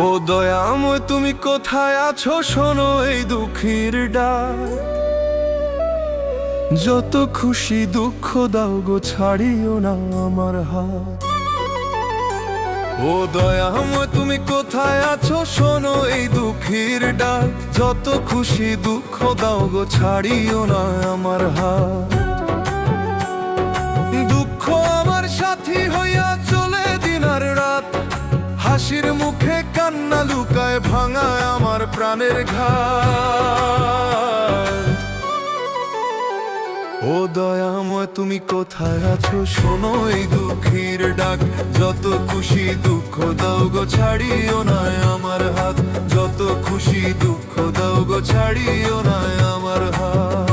ও দয়াময় তুমি কোথায় আছো, শোনো এই দুঃখীর ডাক। যত খুশি দুঃখ দাও গো, ছাড়িও না আমার হাত। ও দয়াময় তুমি কোথায় আছো, শোনো এই দুঃখীর ডাক। যত খুশি দুঃখ দাও গো, ছাড়িও না আমার হাত। দুঃখ আমার সাথী হইয়া চলে দিন আর রাত, হাসির মুখে কান্না লুকায় ভাঙায় আমার প্রাণের ঘাট। ও দয়াময় তুমি কোথায় আছো, শোনো এই দুঃখীর ডাক। যত খুশি দুঃখ দাও গো, ছাড়িও না আমার হাত। যত খুশি দুঃখ দাও গো, ছাড়িও না আমার হাত।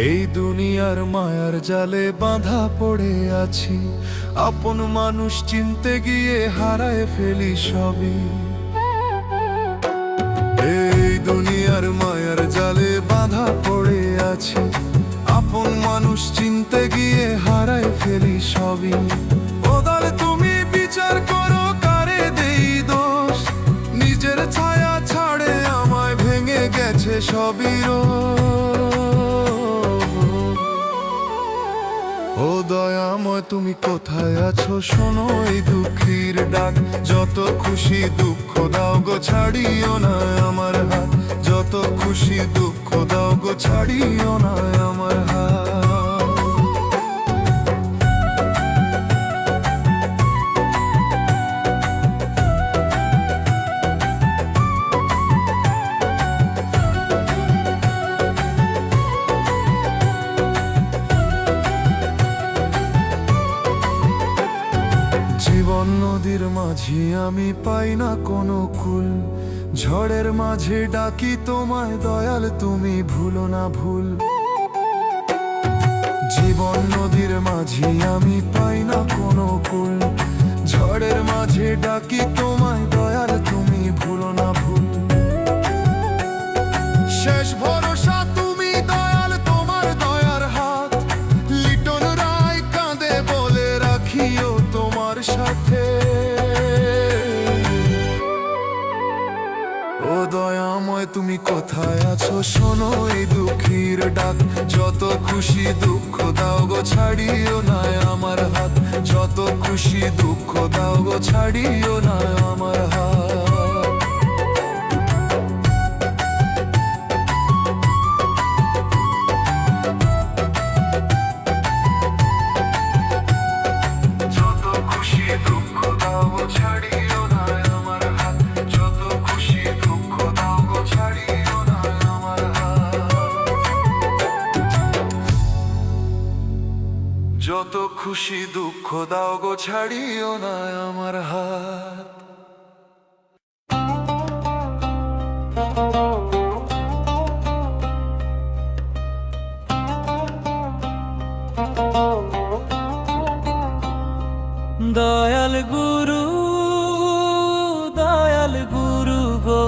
এই দুনিয়ার মায়ার জালে বাঁধা পড়ে আছি, আপন মানুষ চিনতে গিয়ে হারায় ফেলি সবই। এই দুনিয়ার মায়ার জালে বাঁধা পড়ে আছি, আপন মানুষ চিনতে গিয়ে হারায় ফেলি সবই। ওদাল তুমি বিচার করো, কারে দেই দোষ? নিজের ছায়া ছাড়ে আমায় ভেঙে গেছে সবই। ও দয়াময় তুমি কোথায় আছো, শোনো এই দুঃখীর ডাক। যত খুশি দুঃখ দাও গো, ছাড়িও না আমার হাত। যত খুশি দুঃখ দাও গো, ছাড়িও না আমার হাত। জীবন নদীর মাঝি, আমি পাই না কোনো কুল। ঝড়ের মাঝে ডাকি তোমায়, দয়াল তুমি ভুলো না ভুল। জীবন নদীর মাঝি, আমি পাই না কোনো কুল। ঝড়ের মাঝে ডাকি তোমায়, দয়াল তুমি ভুলো না ভুল। শেষ ভরসা তুমি দয়াল, তোমার দয়ার হাত। লিটন রায় কাঁদে বলে রাখিও তোমার সাথে। ও দয়াময় তুমি কোথায় আছো, শোনো এই দুঃখীর ডাক। যত খুশি দুঃখ দাও গো, ছাড়িও না আমার হাত। যত খুশি দুঃখ দাও গো, ছাড়িও না আমার হাত। যত খুশি দুঃখ দাও গো, ছাড়িও না আমার হাত। দয়াল গুরু গো,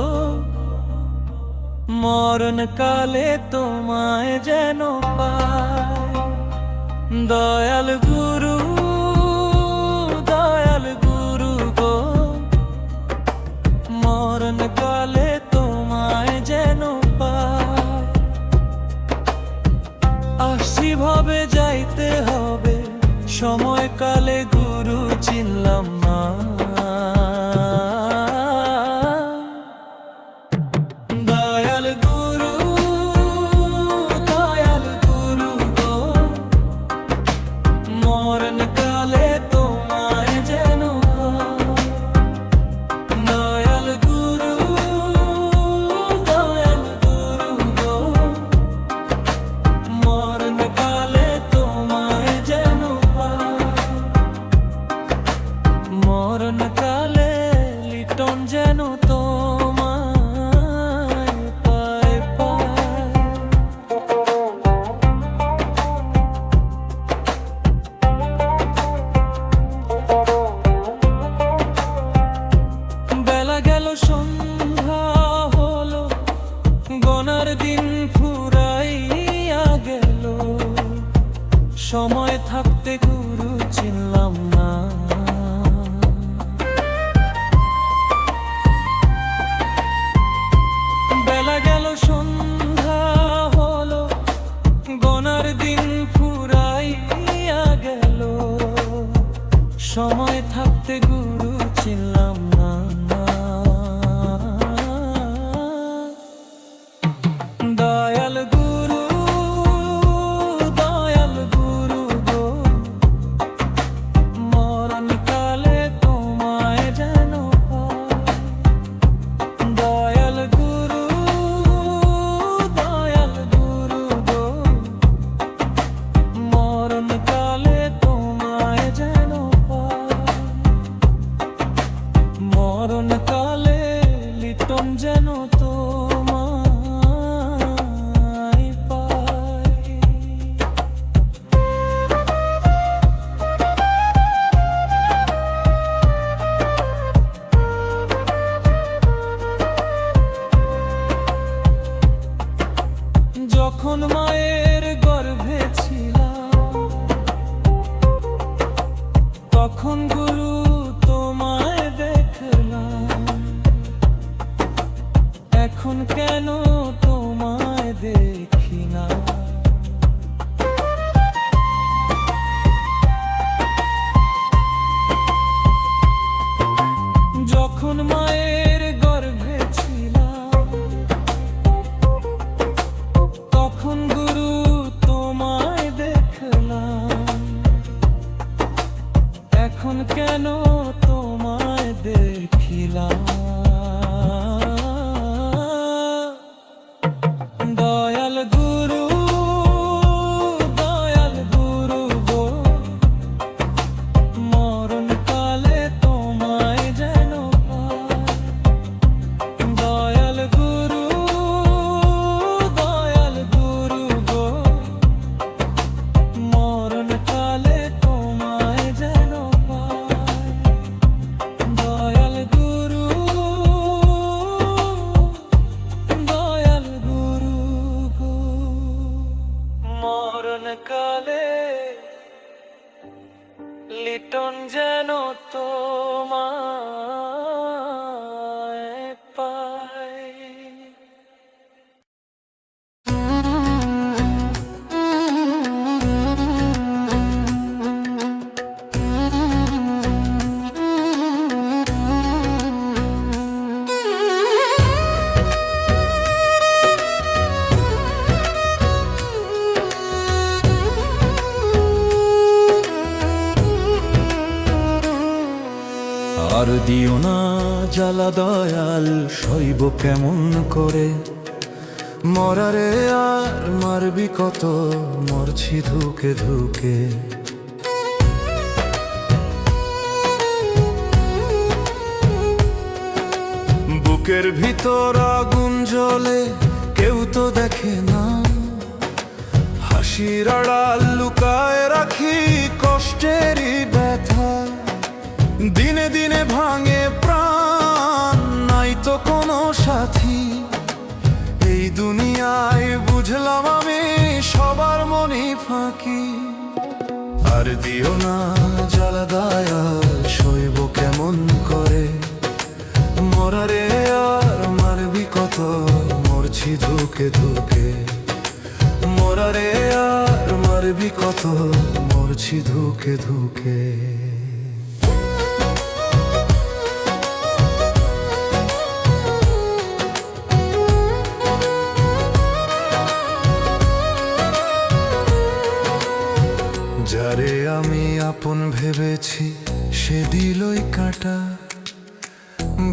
মরণ কালে তোমায় যেন পাই। দয়াল গুরু গো, মরণ কালে তোমায় যেন পাই। আসছি ভাবে যাইতে হবে, সময় কালে গুরু চিনলাম না। দয়াল গুরু গো, মরণ দিও না জ্বালা দয়াল, সইব কেমন করে। মরারে আর মারবি কত, মরছি ধুকে ধুকে। বুকের ভিতর আগুন জ্বলে, কেউ তো দেখে না। হাসির আড়াল লুকায় রাখি কষ্টেরই ব্যথা। দিনে দিনে ভাঙে প্রাণ, নাই তো কোনো সাথী। এই দুনিয়ায় বুঝলাম আমি সবার মনই ফাঁকি। আর দিও না জ্বালা দয়াল, সইব কেমন করে। মরারে আর মারবি কত, মরছি ধুকে ধুকে। মরারে আর মারবি কত, মরছি ধুকে ধুকে। যারে আমি আপন ভেবেছি, সে দিলই কাঁটা।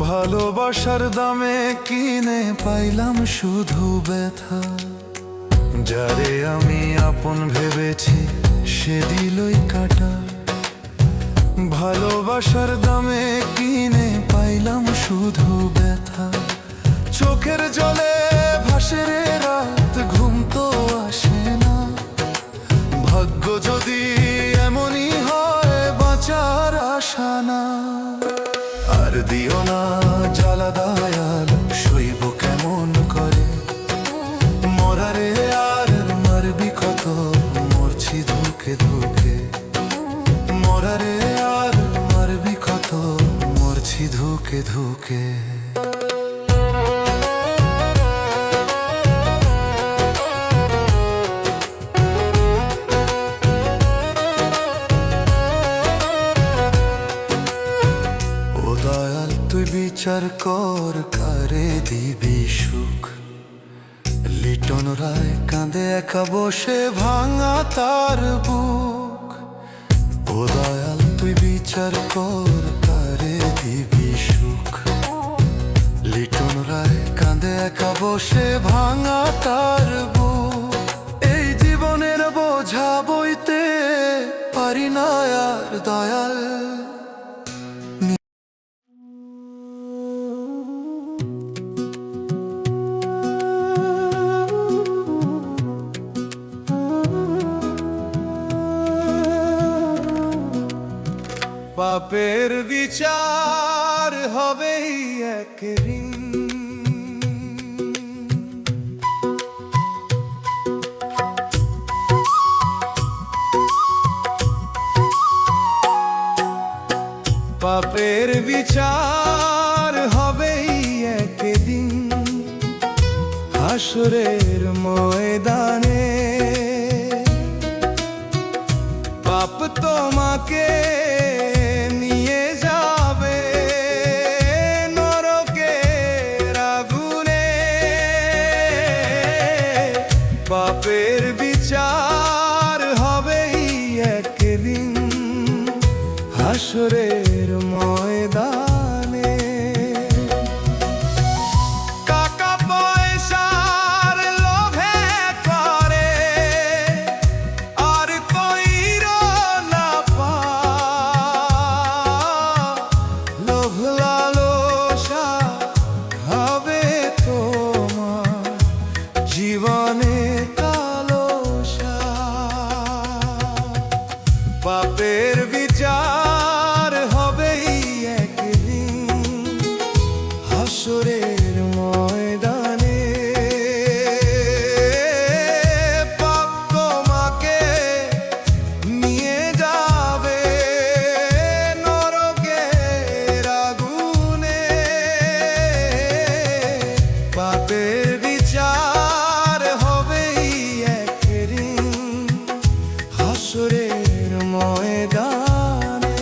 ভালোবাসার দামে কিনে পাইলাম শুধু ব্যথা। যারে আমি আপন ভেবেছি, সে দিলই কাঁটা। ভালোবাসার দামে কিনে পাইলাম শুধু ব্যথা। চোখের জলে ভাসে রে রাত, ঘুম তো আসে না। ভাগ্য যদি এমনই হয়, বাঁচার আশা না। আর দিও না জ্বালা দয়াল, সইব কেমন করে। মরারে আর মারবি কত, মরছি ধুকে ধুকে। মরারে আর মারবি কত, মরছি ধুকে ধুকে। তুই বিচার কর, কারে দিবি সুখ। লিটন রায় কাঁদে একা বসে, ভাঙা তার বুক। ও দয়াল তুই বিচার কর, কারে দিবি সুখ। লিটন রায় কাঁদে একা বসে, ভাঙা তার বুক। এই জীবনের বোঝা বইতে পারি না আর দয়াল। পাপের বিচার হবেই একদিন। পাপের বিচার হবেই একদিন, হাসরের ময়দানে। পাপ তোমাকে নিয়ে যাবে নরকের আগুনে। পাপের বিচার হবেই একদিন, হাসরের ময়দানে। টাকা পয়সার লোভে করে আর কইর না পাপ। লোভ লালসা হবে তোমার জীবনে কালসা। পাপের বিচার হবেই একদিন, হাসরের ময়দানে। পাপ তোমাকে নিয়ে যাবে নরকের আগুনে। পাপের বিচার হবেই একদিন, হাসরের ময়দানে।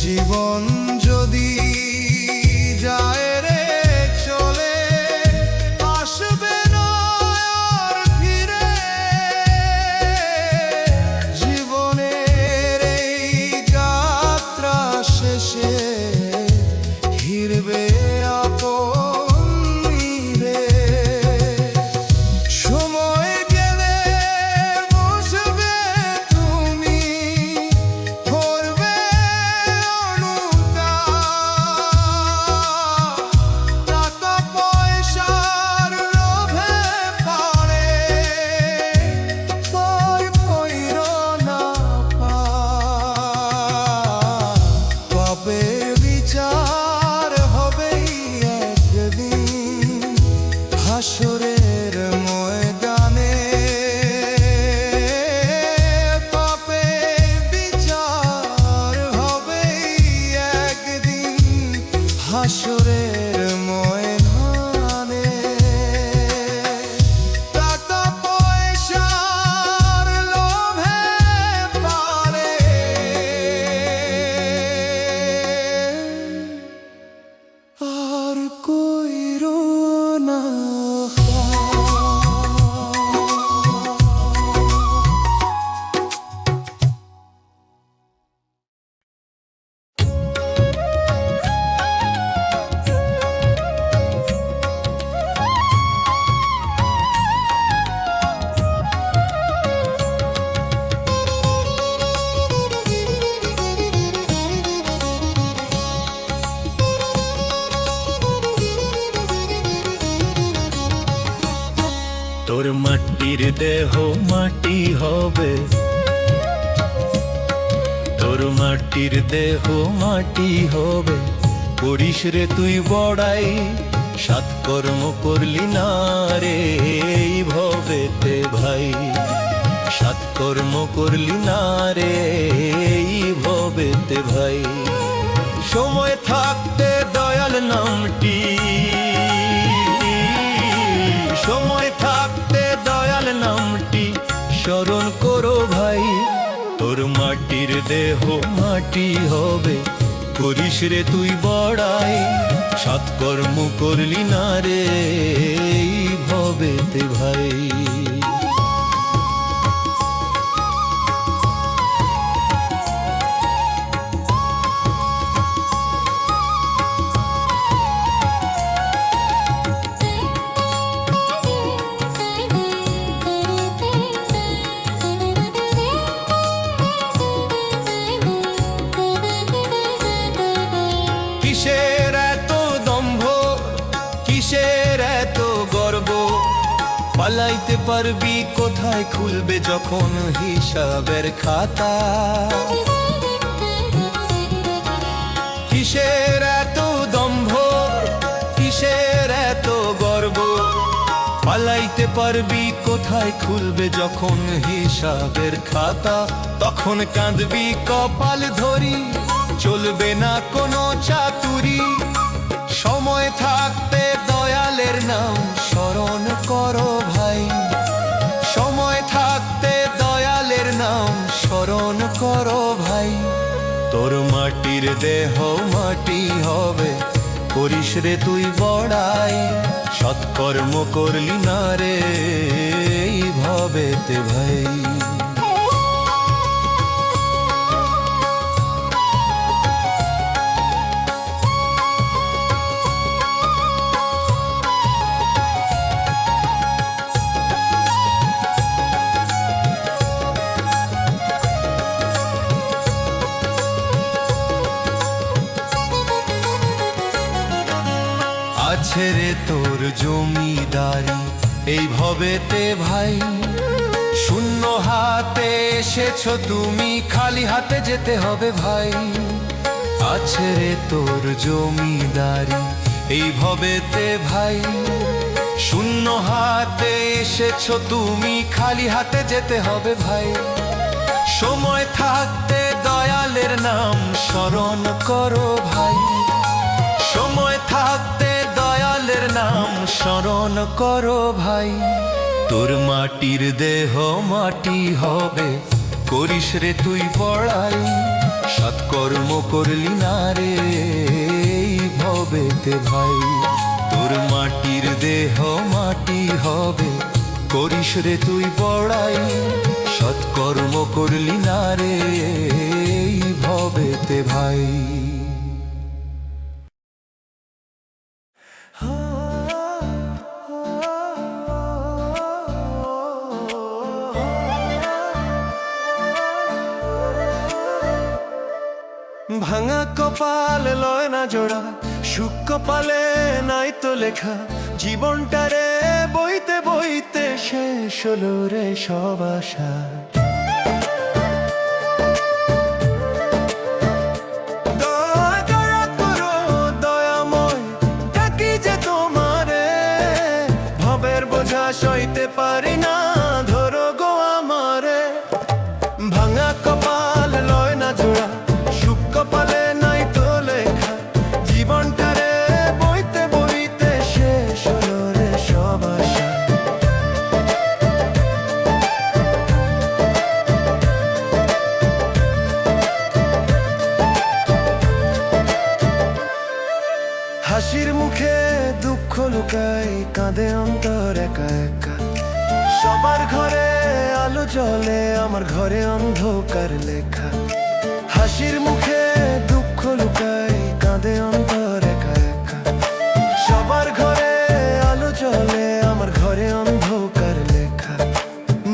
জীবন যদি যায় রে চলে, আসবে না আর ফিরে। জীবনের এই যাত্রা শেষে ঘিরবে আপন নীড়ে। সময় গেলে বুঝবে তুমি, করবে অনুতাপ। টাকা পয়সার লোভে পড়ে তোর পইর না পাপ। পাপের বিচার হবেই একদিন হাসরের ময়দানে। পাপের বিচার হবেই একদিন হাসরের ময়দানে। টাকা পয়সার লোভে পারে আর কইরো না। তোর মাটির দেহ মাটি হবে, তোর মাটির দেহ মাটি হবে। করিস রে তুই বড়াই, সৎকর্ম করলি না রে এই ভবেতে ভাই। সৎকর্ম করলি না রে এই ভবেতে ভাই। সময় থাকতে দয়াল নামটি, সময় থাকতে দয়াল নামটি স্মরণ করো ভাই। তোর মাটির দেহ মাটি হবে, করিস রে তুই বড়াই। সৎকর্ম করলি না রে এই ভবেতে ভাই। কিসের এত দম্ভ, কিসের এত গর্ব? পালাইতে পারবি কোথায়, খুলবে যখন হিসাবের খাতা। কিসের এত দম্ভ, কিসের এত গর্ব? পালাইতে পারবি কোথায়, খুলবে যখন হিসাবের খাতা। তখন কাঁদবি কপাল ধরি, চলবে না কোনো চাতুরি। সময় থাকতে দয়ালের নাম স্মরণ করো ভাই। সময় থাকতে দয়ালের নাম স্মরণ করো ভাই। তোর মাটির দেহ মাটি হবে, করিস রে তুই বড়াই। সৎকর্ম করলি না রে এই ভবেতে ভাই। আছে রে তোর জমিদারি এই ভবেতে ভাই। শূন্য হাতে এসেছো তুমি, খালি হাতে যেতে হবে ভাই। আছে রে তোর জমিদারি এই ভবেতে ভাই। শূন্য হাতে এসেছো তুমি, খালি হাতে যেতে হবে ভাই। সময় থাকতে দয়ালের নাম স্মরণ করো ভাই। সময় থাকতে দয়ালের নাম স্মরণ করো ভাই। তোর মাটির দেহ মাটি হবে, করিস রে তুই বড়াই। সৎকর্ম করলি না রে এই ভবেতে ভাই, তোর মাটির দেহ মাটি হবে, করিস রে তুই বড়াই। সৎকর্ম করলি না রে এই ভবেতে ভাই। ভাঙা কপাল লয় না জোড়া, সুখ কপালে নাই তো লেখা, জীবনটারে বইতে বইতে শেষ হলো রে সব আশা। দয়া দয়া করো দয়াময়, ডাকি যে তোমারে, ভবের বোঝা সইতে পারি না, ধরো গো আমারে। ভাঙা কপাল লয় না জোড়া, সুখ কপালে নাই তো লেখা, জীবনটারে বইতে বইতে শেষ হলো রে সব আশা। হাসির মুখে দুঃখ লুকাই, কাঁদে অন্তর একা একা, সবার ঘরে আলো জ্বলে, আমার ঘরে অন্ধকার লেখা। হাসির মুখে দুঃখ লুকাই, কাঁদে অন্তর একা একা, সবার ঘরে আলো জ্বলে, আমার ঘরে অন্ধকার লেখা।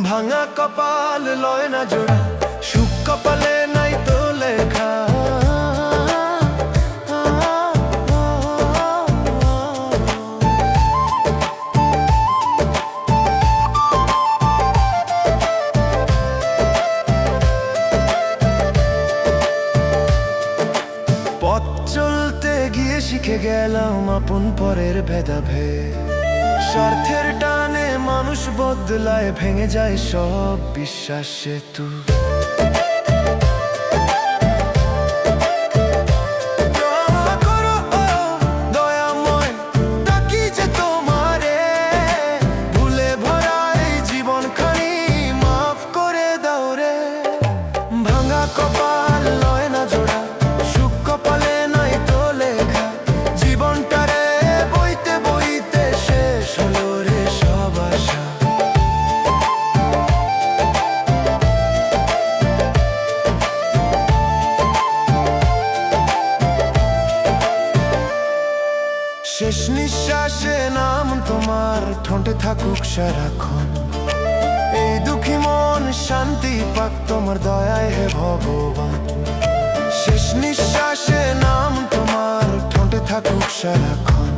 ভাঙা কপাল লয় না জোড়া, সুখ কপালে নাই তো লেখা। পথ চলতে গিয়ে শিখে গেলাম আপন পরের ভেদাভেদ, স্বার্থের টানে মানুষ বদলায়, ভেঙে যায় সব বিশ্বাস সেতু। দয়া করো দয়াময়, ডাকি যে তোমারে, ভুলে ভরা এই জীবনখানি মাফ করে দাও রে। ভাঙা কপাল লয় না জোড়া, সুখ কপালে নাই তো লেখা, জীবনটারে বইতে বইতে শেষ হলো রে সব আশা। শেষ নিঃশ্বাসে নাম তোমার ঠোঁটে থাকুক সারাক্ষণ, এই দুঃখী মন শান্তি পাক তোমার দয়ায় হে ভগবান। শেষ নিঃশ্বাসে নাম তোমার ঠোঁটে থাকুক সারাক্ষণ,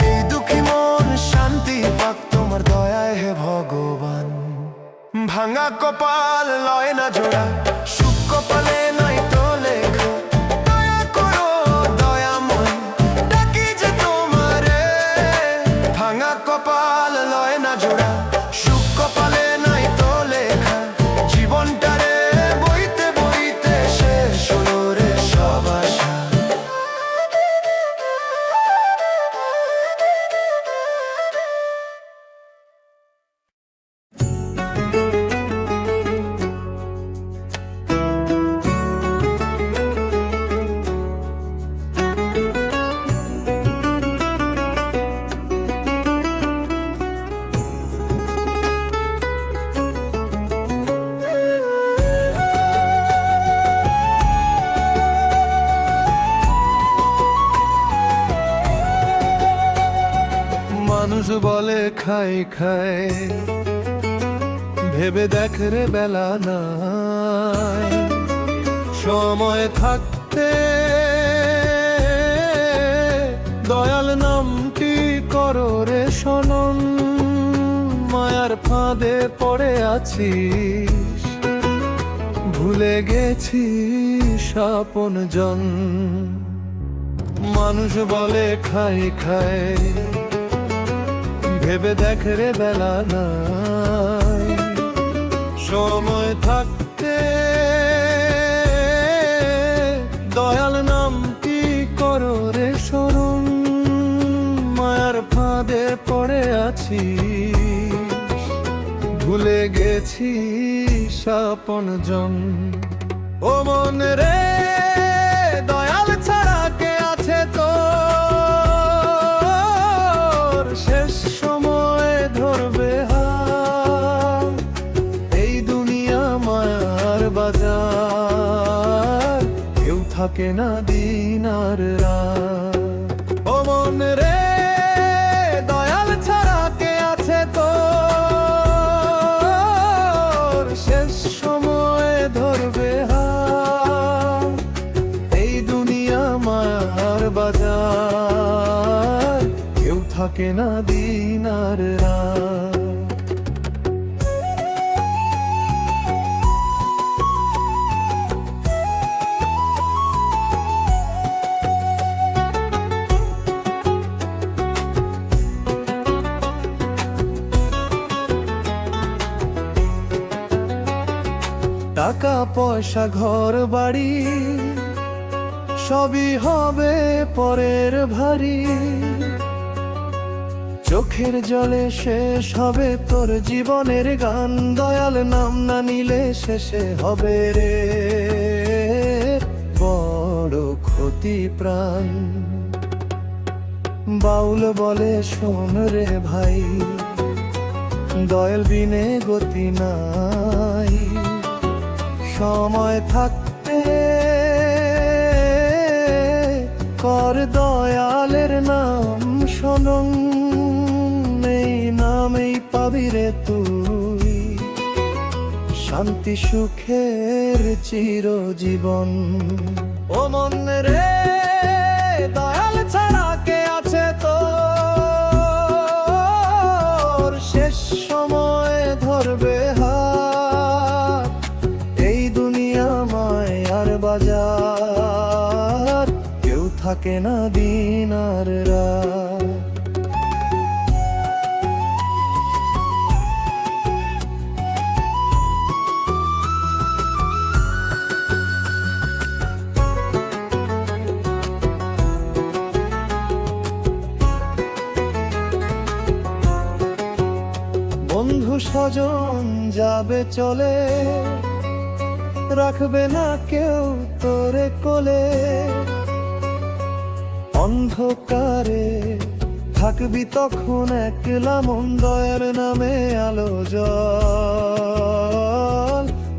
এই দুঃখী মন শান্তি পাক তোমার দয়ায় হে ভগবান। ভাঙা কপাল লয় না জোড়া, সুখ কপালে নাই তো লেখা, দয়া করো দয়াময়, ডাকি যে তোমারে। ভাঙা কপাল লয় না জোড়া, সুখ কপালে নাই তো লেখা, জীবনটারে বইতে বইতে শেষ হলো রে সব আশা। মানুষ বলে খাই খাই, ভেবে দেখ রে বেলা নাই, সময় থাকতে দয়াল নামটি করো রে শোনন। মায়ার ফাঁদে পড়ে আছিস, ভুলে গেছিস আপন জন। মানুষ বলে খাই খাই, ভেবে দেখ রে বেলা নাই, সময় থাকতে দয়াল নামটি করো রে স্মরণ। মায়ার ফাঁদে পড়ে আছি, ভুলে গেছি আপন জন। ও মন রে দয়াল ছাড়া কে আছে তোর, শেষ সময়ে ধরবে হাত। এই দুনিয়া মায়ার বাজার, কেউ থাকে না দিন আর রাত। ও মন রে দয়াল ছাড়া কে আছে তোর, শেষ সময়ে ধরবে হাত। এই দুনিয়া মায়ার বাজার, কেউ থাকে না দিন আর রাত। টাকা পয়সা ঘর বাড়ি সবই হবে পরের ভারী, চোখের জলে শেষ হবে তোর জীবনের গান। দয়াল নাম না নিলে শেষে হবে রে বড় ক্ষতি প্রাণ। বাউল বলে শোন রে ভাই, দয়াল বিনে গতি নাই। সময় থাকতে কর দয়ালের নাম শোনং, এই নামেই পাবি রে তুই শান্তি সুখের চিরজীবন। ও মন রে দয়াল ছাড়া কে আছে তোর, শেষ সময়ে ধরবে হাত। এই দুনিয়া মায়ার বাজার, কেউ থাকে না দিন আর রাত। বন্ধু স্বজন যাবে চলে, রাখবে না কেউ তোরে কোলে। অন্ধকারে থাকবি তখন একলা মন, দয়ার নামে আলো জল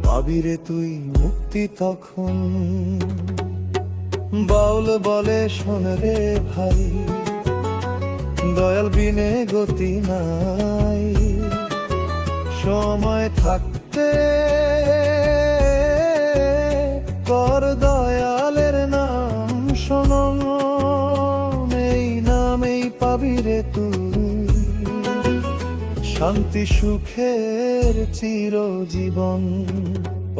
পাবি রে তুই মুক্তি তখন। বাউল বলে শোন রে ভাই, দয়াল বিনে গতি নাই। সময় থাকতে কর দয়ালের নাম শোনং, এই নামেই পাবি রে তুই শান্তি সুখের চিরজীবন।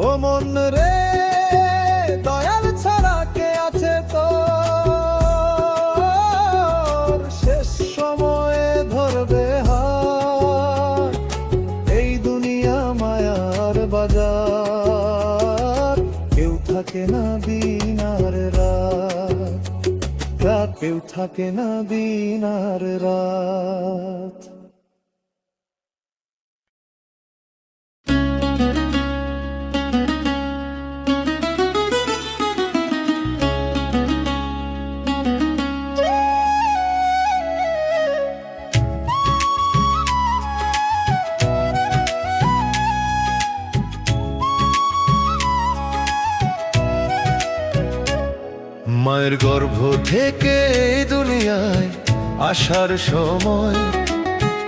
ও মন রে দয়াল ছাড়া কে আছে তোর, শেষ সময়ে ধরবে হাত। এই দুনিয়া মায়ার বাজার, কেউ থাকে না দিন আর রাত, কেউ থাকে না দিন আর রাত। মায়ের গর্ভ থেকে এই দুনিয়ায় আসার সময়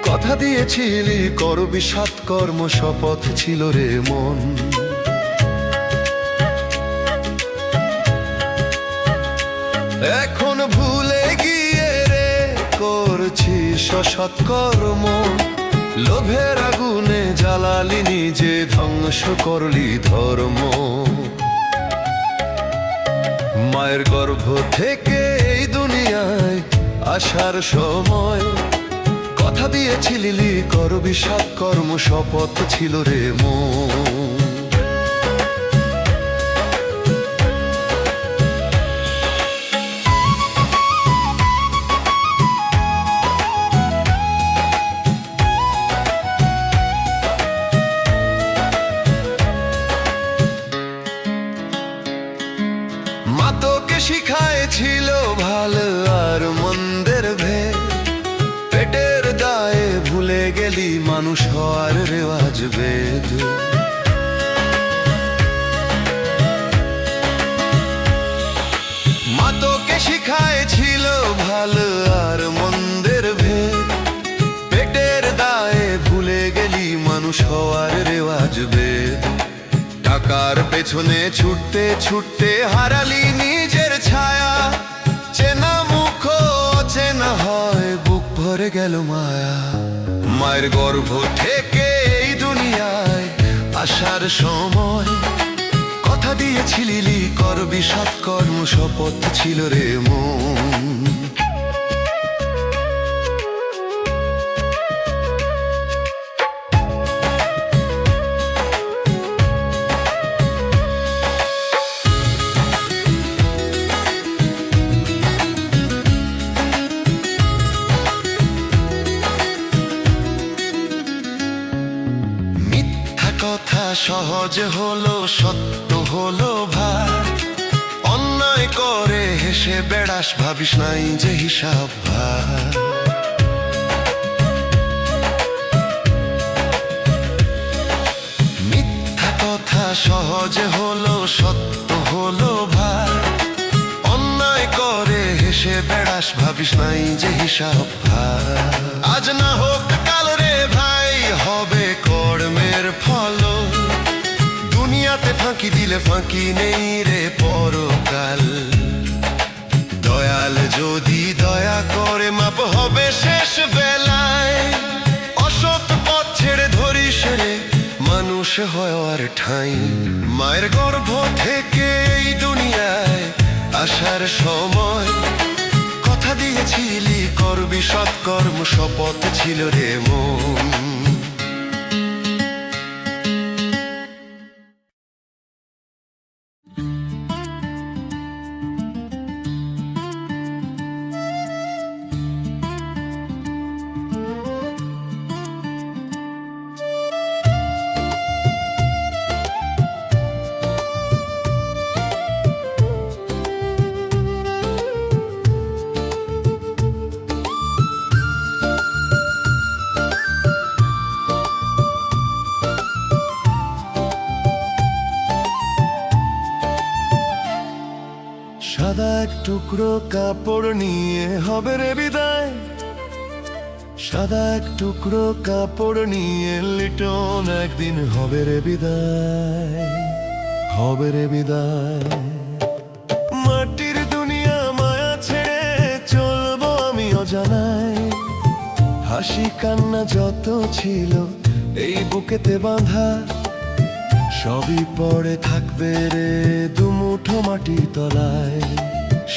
কথা দিয়েছিলি করবি সৎকর্ম, শপথ ছিল রে মন। এখন ভুলে গিয়ে রে করছিস সৎকর্ম, লোভের আগুনে জ্বালালি নিজে, ধ্বংস করলি ধর্ম। মায়ের গর্ভ থেকে এই দুনিয়ায় আসার সময় কথা দিয়েছিলি করবি সৎকর্ম, শপথ ছিল রে মন। হওয়ার রেওয়াজ বেদ। মা তোকে শিখাইছিল ভালো আর মন্দের ভেদ, পেটের দায়ে ভুলে গেলি মানুষ হওয়ার রেওয়াজ বেদ। টাকার পেছনে ছুটতে ছুটতে হারালি নিজের ছায়া, চেনা মুখ অচেনা হয় বুক ভরে গেল মায়া। মায়ের গর্ভ থেকে এই দুনিয়ায় আসার সময় কথা দিয়েছিলি করবি সৎকর্ম, শপথ ছিল রে মন। কথা সহজ হলো সত্য হলো ভাই, অন্যায় করে হেসে বেড়াস ভাবিস নাই যে হিসাব ভাই। মিথ্যা কথা সহজ হলো সত্য হলো ভাই, অন্যায় করে হেসে বেড়াস ভাবিস নাই যে হিসাব ভাই। আজ না হোক কাল রে ভাই হবে কর্মের ফল, দুনিয়াতে ফাঁকি দিলে ফাঁকি নেই রে পরকাল। দয়াল যদি দয়া করে মাপ হবে শেষ বেলায়, অসৎ পথ ছেড়ে ধরিস রে মানুষ হওয়ার ঠাঁই। মায়ের গর্ভ থেকে এই দুনিয়ায় আসার সময় কথা দিয়েছিলি করবি সৎকর্ম, শপথ ছিল রে মন। সাদা এক টুকরো কাপড় নিয়ে হবে রে বিদায়, সাদা এক টুকরো কাপড় নিয়ে লিটন একদিন হবে রে বিদায়, হবে রে বিদায়। মাটির দুনিয়া মায়া ছেড়ে চলবো আমি অজানায়, হাসি কান্না যত ছিল এই বুকেতে বাঁধা, সবই পড়ে থাকবে রে দুমুঠো মাটি তলায়।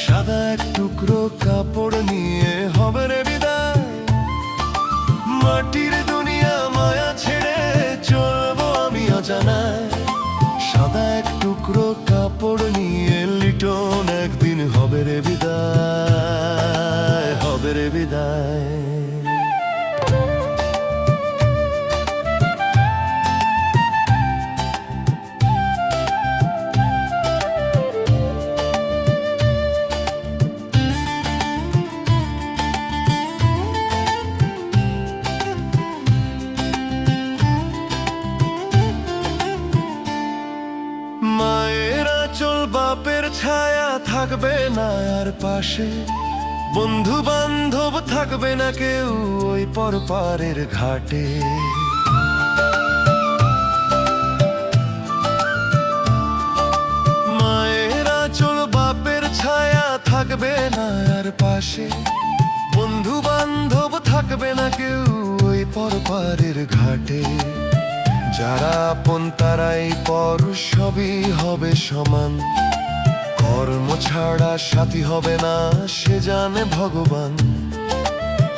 সাদা এক টুকরো কাপড় নিয়ে হবে রে বিদায়, মাটির দুনিয়া মায়া ছেড়ে চলবো আমি অজানায়। সাদা এক টুকরো কাপড় নিয়ে লিটন একদিন হবে রে বিদায়, হবে রে বিদায়। বাপের ছায়া থাকবে না আর পাশে, বন্ধু বান্ধব থাকবে না কেউ ওই পরপারের ঘাটে। মায়ের আঁচল বাপের ছায়া থাকবে না আর পাশে, বন্ধু বান্ধব থাকবে না কেউ ওই পরপারের ঘাটে। যারা আপন তারাই পর সবই হবে সমান, কর্ম ছাড়া সাথী হবে না সে জানে ভগবান।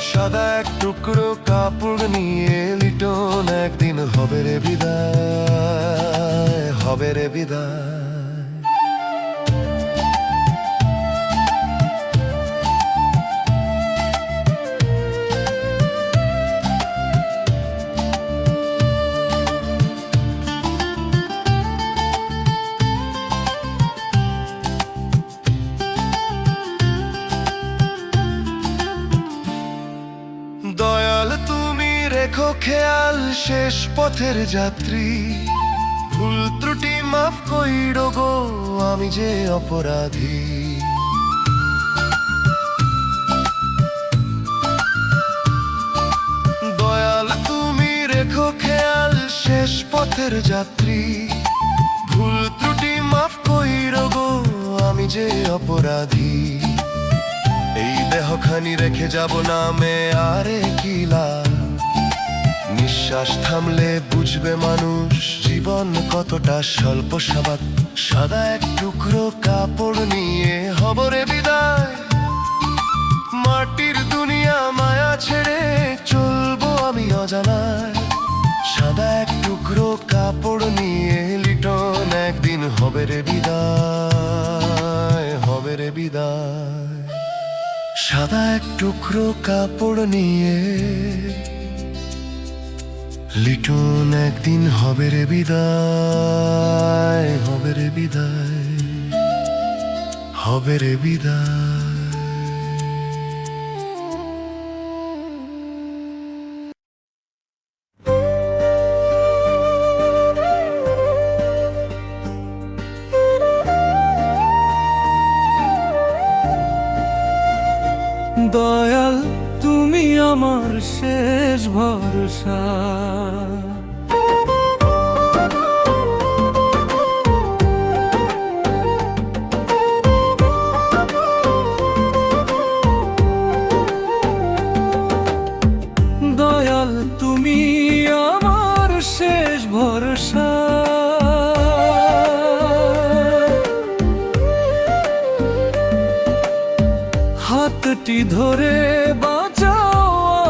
সাদা এক টুকরো কাপড় নিয়ে লিটন একদিন হবে রে বিদায়, হবে রে বিদায়। রেখো খেয়াল শেষ পথের যাত্রী, ভুল ত্রুটি মাফ কইরো গো আমি যে অপরাধী। দয়াল তুমি রেখো খেয়াল শেষ পথের যাত্রী, ভুল ত্রুটি মাফ কইরো গো আমি যে অপরাধী। এই দেহখানি রেখে যাব নামে আরে কি লাভ, নিঃশ্বাস থামলে বুঝবে মানুষ জীবন কতটা স্বল্প স্বাদ। সাদা এক টুকরো কাপড় নিয়ে হব রে বিদায়, মাটির দুনিয়া মায়া ছেড়ে চলবো আমি অজানায়। সাদা এক টুকরো কাপড় নিয়ে লিটন একদিন হবে রে বিদায়, হবে রে বিদায়। সাদা এক টুকরো কাপড় নিয়ে লিটন একদিন হবে রে বিদায়, হবে রে বিদায়, হবে রে বিদায়। দয়াল তুমি আমার শেষ ভরসা, দয়াল তুমি আমার শেষ ভরসা। হাতটি ধরে বাঁচাও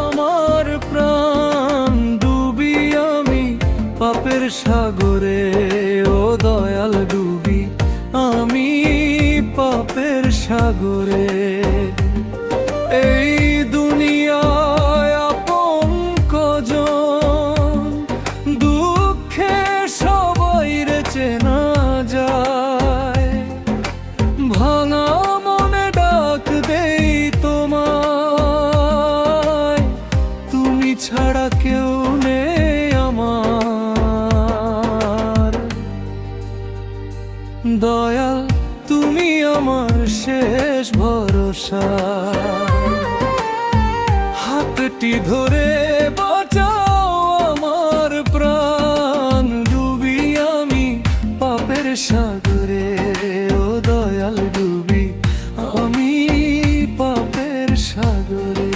আমার প্রাণ, ডুবি আমি পাপের সাগরে, ও দয়াল ডুবি আমি পাপের সাগরে। এই দুনিয়ায় আপন কজন, দুঃখে সবাই রে চেনা যায়। ভাঙা মনে ডাক দেই তোমায়, তুমি ছাড়া কেউ নেই আমার। দয়াল তুমি আমার শেষ ভরসা, হাতটি ধরে বাঁচাও আমার প্রাণ, ডুবি আমি পাপের সাগরে, ও দয়াল ডুবি আমি পাপের সাগরে।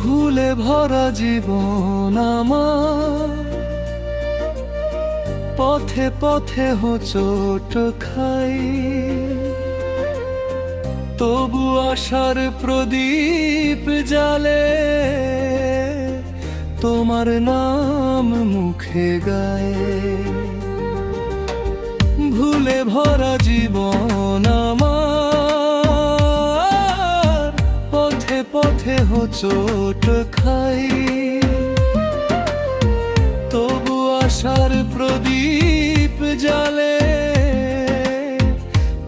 ভুলে ভরা জীবন আমার, পথে পথে হোঁচট খাই, তবু আশার প্রদীপ জালে তোমার নাম মুখে গায়ে। ভুলে ভরা জীবন আমার, পথে পথে হোঁচট খাই, তবু আশার প্রদীপ জালে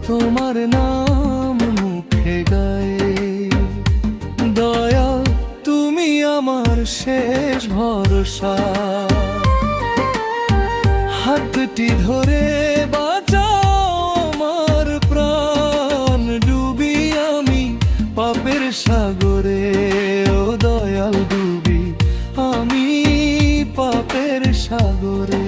তোমার নাম মুখে গায়ে। দয়াল তুমি আমার শেষ ভরসা, হাতটি ধরে বাঁচাও আমার প্রাণ, ডুবি আমি পাপের সাগরে, ও দয়াল ডুবি আমি পাপের সাগরে।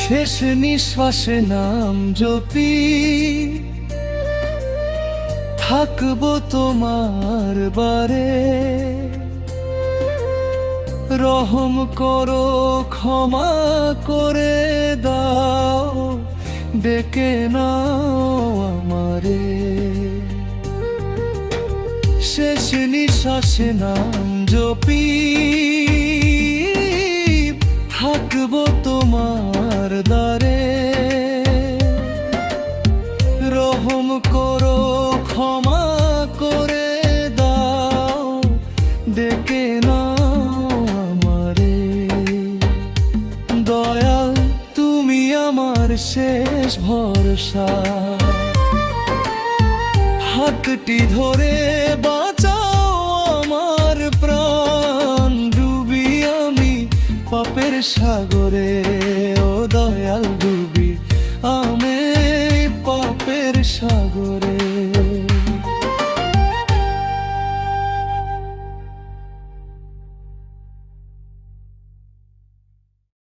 শেষ নিঃশ্বাসে নাম জপি, থাকবো তোমার বারে। রহম করো, ক্ষমা করে দাও, ডেকে নাও আমারে। শেষ নিঃশ্বাসে নাম জপি থাকবো তোমার দ্বারে। রহম করো, ক্ষমা করে দাও, ডেকে নাও আমারে। দয়াল তুমি আমার শেষ ভরসা, হাতটি ধরে বাঁচাও আমার প্রাণ। ডুবি আমি পাপের সাগরে, ও দয়াল ডুবি আমি পাপের সাগরে।